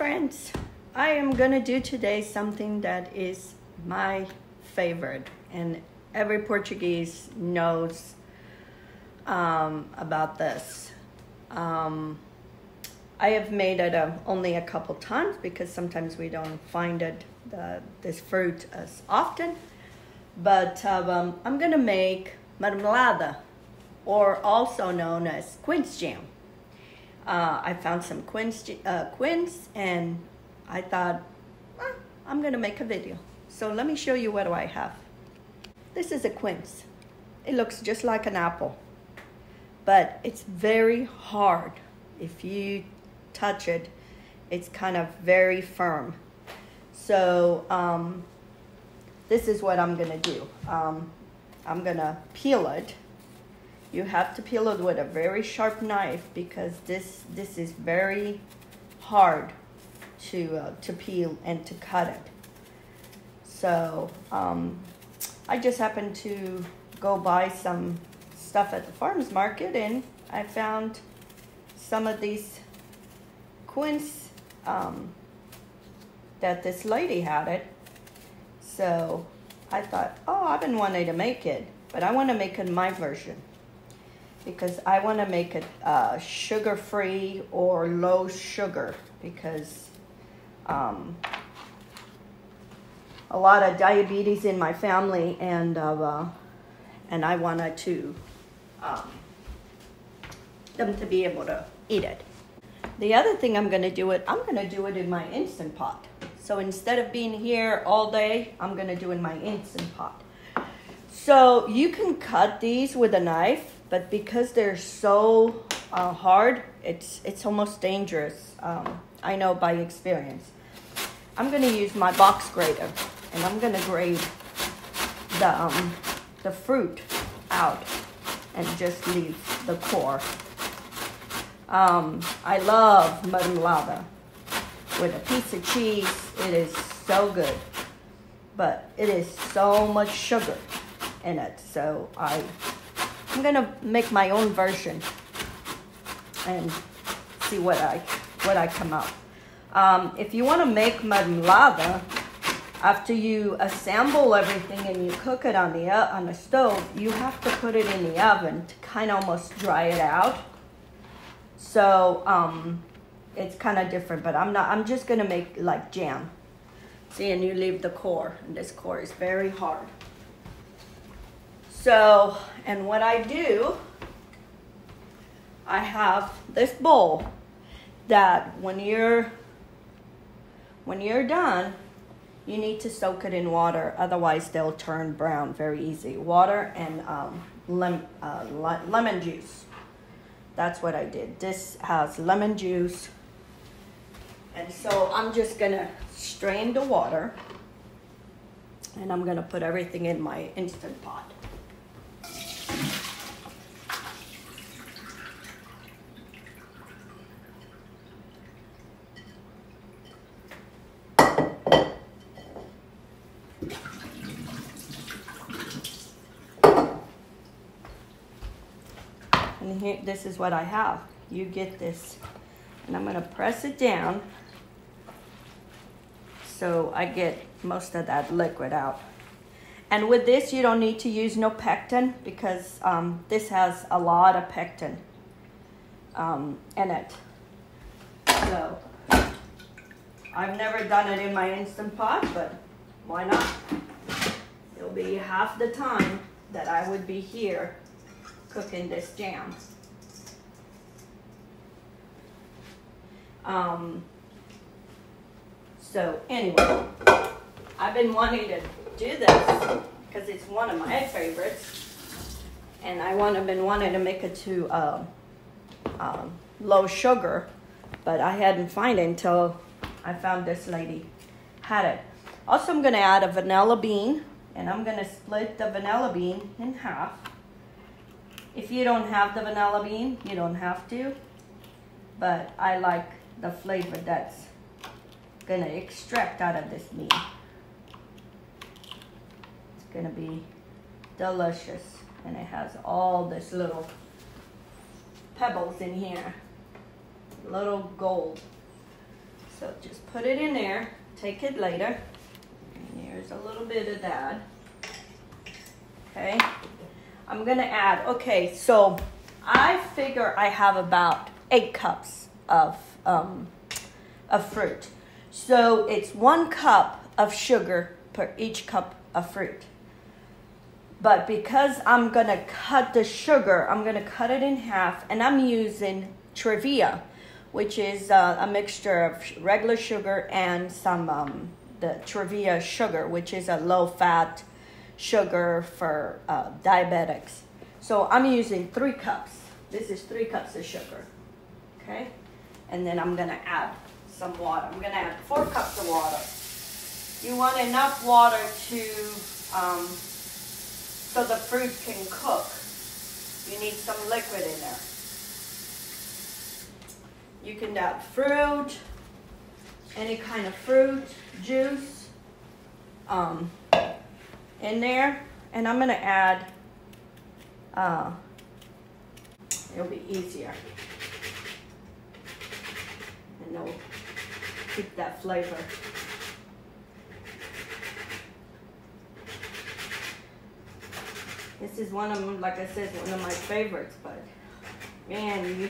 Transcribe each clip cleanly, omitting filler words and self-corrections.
friends, I am gonna do today something that is my favorite, and every Portuguese knows about this. I have made it only a couple times because sometimes we don't find this fruit as often, but I'm gonna make Marmelada, or also known as Quince Jam. I found some quince and I thought, I'm gonna make a video. So let me show you what do I have. This is a quince. It looks just like an apple, but it's very hard. If you touch it, it's kind of very firm. So this is what I'm gonna do. I'm gonna peel it. You have to peel it with a very sharp knife because this is very hard to peel and to cut it. So I just happened to go buy some stuff at the farmer's market, and I found some of these quince that this lady had it. So I thought, oh, I've been wanting to make it, but I want to make it my version, because I want to make it sugar-free or low sugar, because a lot of diabetes in my family, and I wanted to them to be able to eat it. The other thing I'm going to do it in my Instant Pot. So instead of being here all day, I'm going to do it in my Instant Pot. So you can cut these with a knife, but because they're so hard, it's almost dangerous. I know by experience. I'm going to use my box grater, and I'm going to grate the fruit out and just leave the core. I love Marmelada with a piece of cheese. It is so good, but it is so much sugar in it. So I'm gonna make my own version and see what I come out. If you want to make Marmelada, after you assemble everything and you cook it on the stove, you have to put it in the oven to kind of almost dry it out. So it's kind of different, but I'm just gonna make like jam. See, and you leave the core, and this core is very hard. So, and what I do, I have this bowl that when you're done, you need to soak it in water, otherwise they'll turn brown very easy. Water and lemon juice. That's what I did. This has lemon juice. And so I'm just gonna strain the water, and I'm gonna put everything in my Instant Pot. And here, this is what I have. You get this, and I'm gonna press it down so I get most of that liquid out. And with this, you don't need to use no pectin, because this has a lot of pectin in it. So I've never done it in my Instant Pot, but why not? It'll be half the time that I would be here cooking this jam. So anyway, I've been wanting to do this because it's one of my favorites, and been wanting to make it to low sugar, but I hadn't found it until I found this lady had it. Also, I'm going to add a vanilla bean, and I'm going to split the vanilla bean in half. If you don't have the vanilla bean, you don't have to, but I like the flavor that's gonna extract out of this bean. It's gonna be delicious, and it has all this little pebbles in here, little gold. So just put it in there, take it later. And here's a little bit of that. Okay, I'm gonna add, okay, so I figure I have about 8 cups of fruit. So it's 1 cup of sugar per each cup of fruit. But because I'm gonna cut the sugar, I'm gonna cut it in half, and I'm using Trevia, which is a mixture of regular sugar and some the Trevia sugar, which is a low-fat sugar for diabetics. So I'm using 3 cups. This is 3 cups of sugar, okay? And then I'm gonna add some water. I'm gonna add 4 cups of water. You want enough water to, so the fruit can cook. You need some liquid in there. You can add fruit, any kind of fruit, juice, in there. And I'm gonna add, it'll be easier. And it'll keep that flavor. This is one of them, like I said, one of my favorites, but man,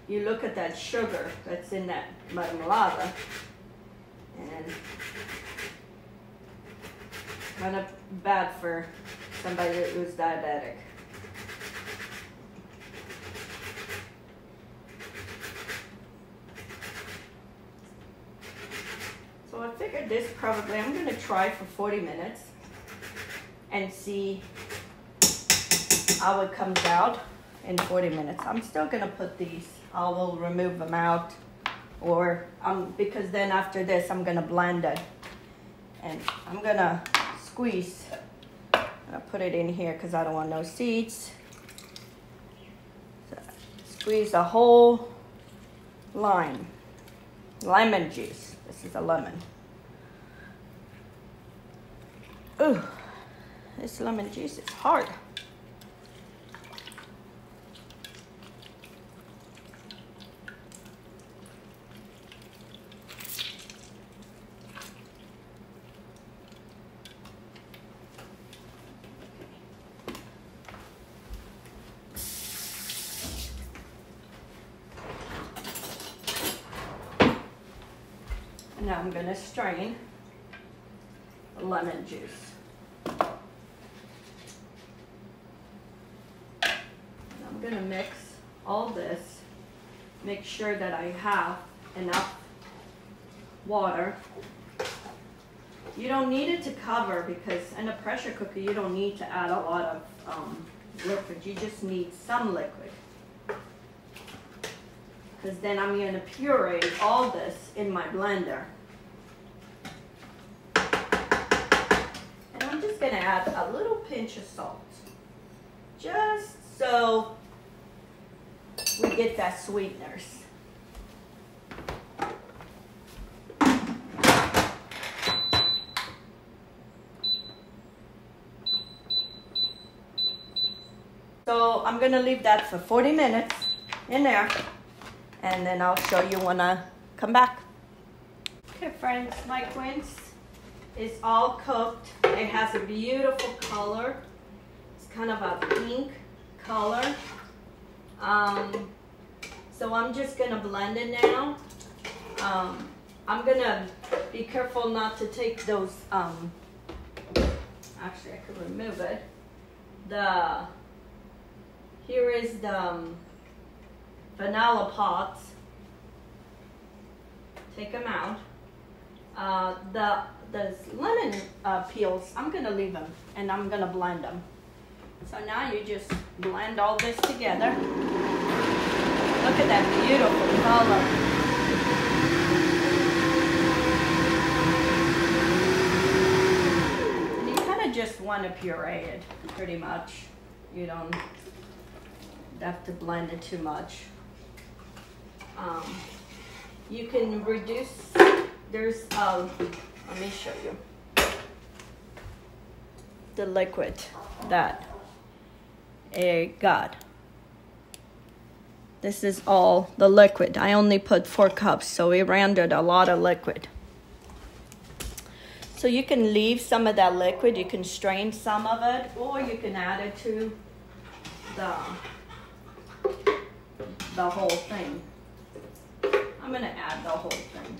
you look at that sugar that's in that marmelada, and kind of bad for somebody who's diabetic. So I figured this probably, I'm gonna try for 40 minutes and see how it comes out in 40 minutes. I'm still gonna put these, I will remove them out, or because then after this I'm gonna blend it, and I'm gonna squeeze. I'll put it in here because I don't want no seeds. So, squeeze a whole lemon juice. This is a lemon. Ooh, this lemon juice is hard. Now I'm gonna strain the lemon juice. And I'm gonna mix all this, make sure that I have enough water. You don't need it to cover, because in a pressure cooker you don't need to add a lot of liquid. You just need some liquid. Because then I'm gonna puree all this in my blender. I'm just going to add a little pinch of salt, just so we get that sweeteners. So I'm going to leave that for 40 minutes in there, and then I'll show you when I come back. Okay friends, my quince is all cooked. It has a beautiful color. It's kind of a pink color. So I'm just gonna blend it now. I'm gonna be careful not to take those, actually I could remove it. Here is the vanilla pods. Take them out. The lemon peels, I'm gonna leave them, and I'm gonna blend them. So now you just blend all this together. Look at that beautiful color. And you kind of just want to puree it, pretty much. You don't have to blend it too much. You can reduce, there's, let me show you the liquid that it got. This is all the liquid. I only put 4 cups, so it rendered a lot of liquid. So you can leave some of that liquid, you can strain some of it, or you can add it to the whole thing. I'm gonna add the whole thing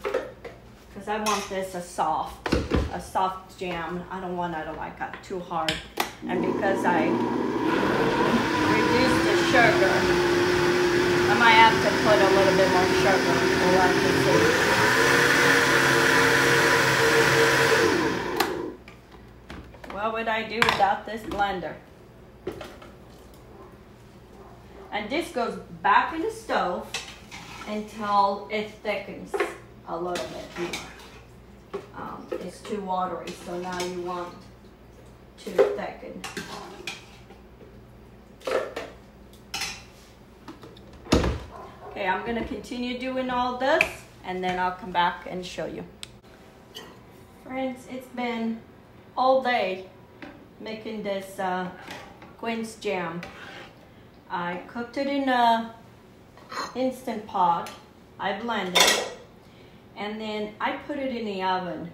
because I want this a soft jam. I don't want it like too hard. And because I reduced the sugar, I might have to put a little bit more sugar. We'll have to see. What would I do without this blender? And this goes back in the stove until it thickens a little bit more. It's too watery, so now you want to thicken. Okay, I'm gonna continue doing all this and then I'll come back and show you. Friends, it's been all day making this Quince Jam. I cooked it in a Instant Pot. I blended it and then I put it in the oven,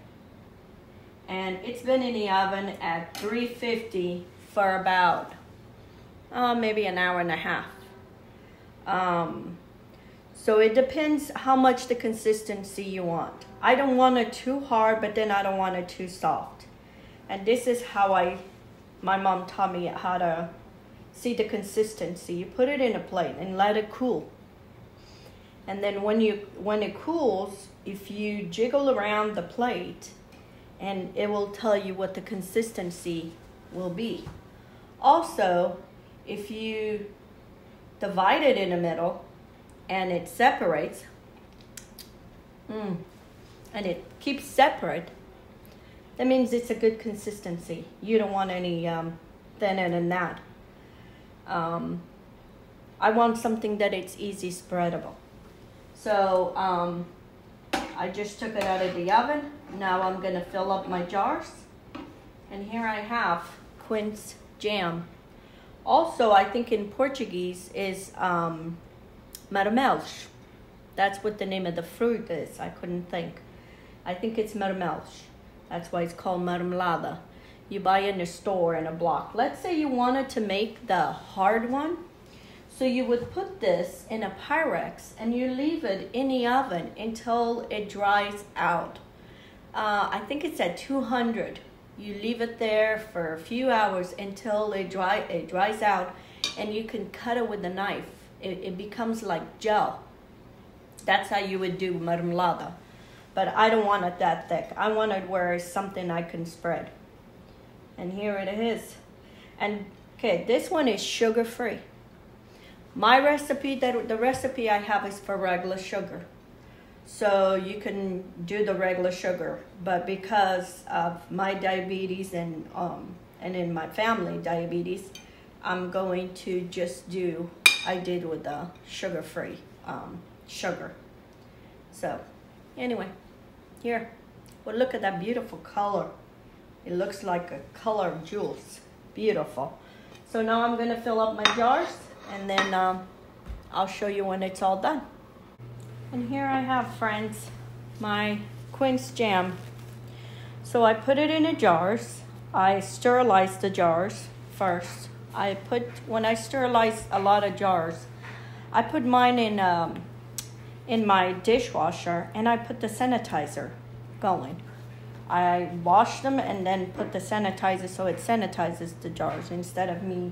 and it's been in the oven at 350 for about maybe an hour and a half. So it depends how much the consistency you want. I don't want it too hard, but then I don't want it too soft. And this is how my mom taught me how to see the consistency. You put it in a plate and let it cool. And then when it cools, if you jiggle around the plate, and it will tell you what the consistency will be. Also, if you divide it in the middle and it separates, and it keeps separate, that means it's a good consistency. You don't want any thinner than that. I want something that it's easy spreadable. So I just took it out of the oven. Now I'm gonna fill up my jars. And here I have Quince Jam. Also, I think in Portuguese is Marmelada. That's what the name of the fruit is. I couldn't think. I think it's Marmelada. That's why it's called Marmelada. You buy it in a store in a block. Let's say you wanted to make the hard one. So you would put this in a Pyrex and you leave it in the oven until it dries out. I think it's at 200. You leave it there for a few hours until it dries out, and you can cut it with a knife. It becomes like gel. That's how you would do marmelada. But I don't want it that thick. I want it where it's something I can spread. And here it is. And okay, this one is sugar-free. My recipe, the recipe I have is for regular sugar. So you can do the regular sugar, but because of my diabetes and in my family diabetes, I'm going to just do, I did with the sugar-free sugar. So anyway, here, well, look at that beautiful color. It looks like a color of jewels, beautiful. So now I'm gonna fill up my jars, and then I'll show you when it's all done. And here I have, friends, my Quince Jam. So I put it in the jars. I sterilize the jars first. When I sterilize a lot of jars, I put mine in my dishwasher, and I put the sanitizer going. I wash them and then put the sanitizer so it sanitizes the jars. Instead of me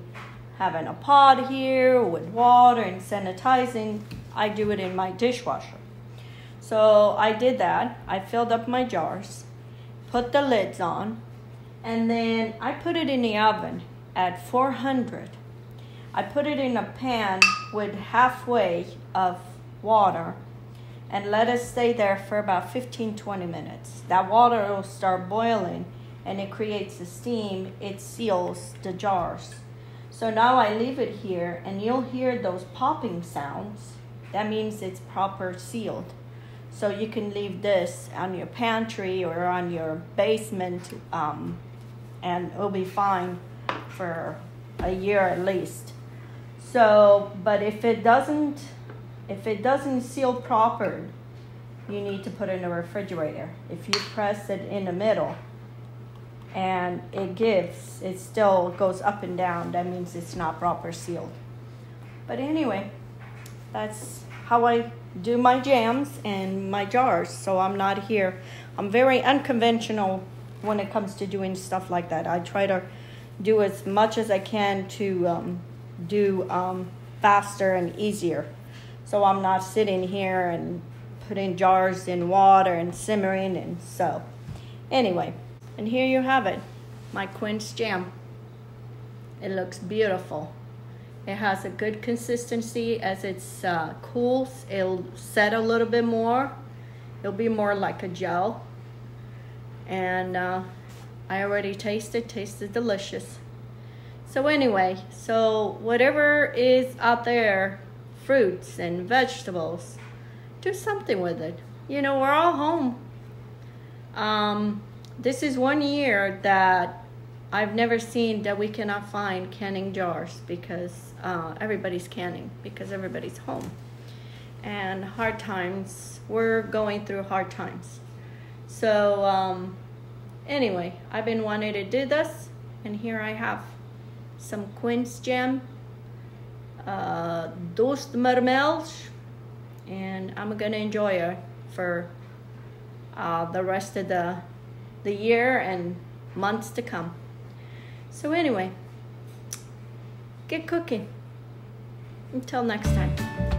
having a pot here with water and sanitizing, I do it in my dishwasher. So I did that. I filled up my jars, put the lids on, and then I put it in the oven at 400. I put it in a pan with halfway of water and let it stay there for about 15-20 minutes. That water will start boiling and it creates a steam. It seals the jars. So now I leave it here, and you'll hear those popping sounds. That means it's proper sealed. So you can leave this on your pantry or on your basement, and it'll be fine for a year at least. So, but if it doesn't seal proper, you need to put it in the refrigerator. If you press it in the middle and it still goes up and down, that means it's not proper sealed. But anyway, that's how I do my jams and my jars. So I'm not here. I'm very unconventional when it comes to doing stuff like that. I try to do as much as I can to do faster and easier. So I'm not sitting here and putting jars in water and simmering. And so anyway, and here you have it, my Quince Jam. It looks beautiful. It has a good consistency. As it cools, it'll set a little bit more. It'll be more like a gel. And I already tasted delicious. So anyway, so whatever is out there, fruits and vegetables, do something with it. You know, we're all home. This is 1 year that I've never seen that we cannot find canning jars, because everybody's canning, because everybody's home. And hard times, we're going through hard times. So anyway, I've been wanting to do this, and here I have some Quince Jam, dos marmelades, and I'm gonna enjoy it for the rest of the year and months to come. So anyway, get cooking. Until next time.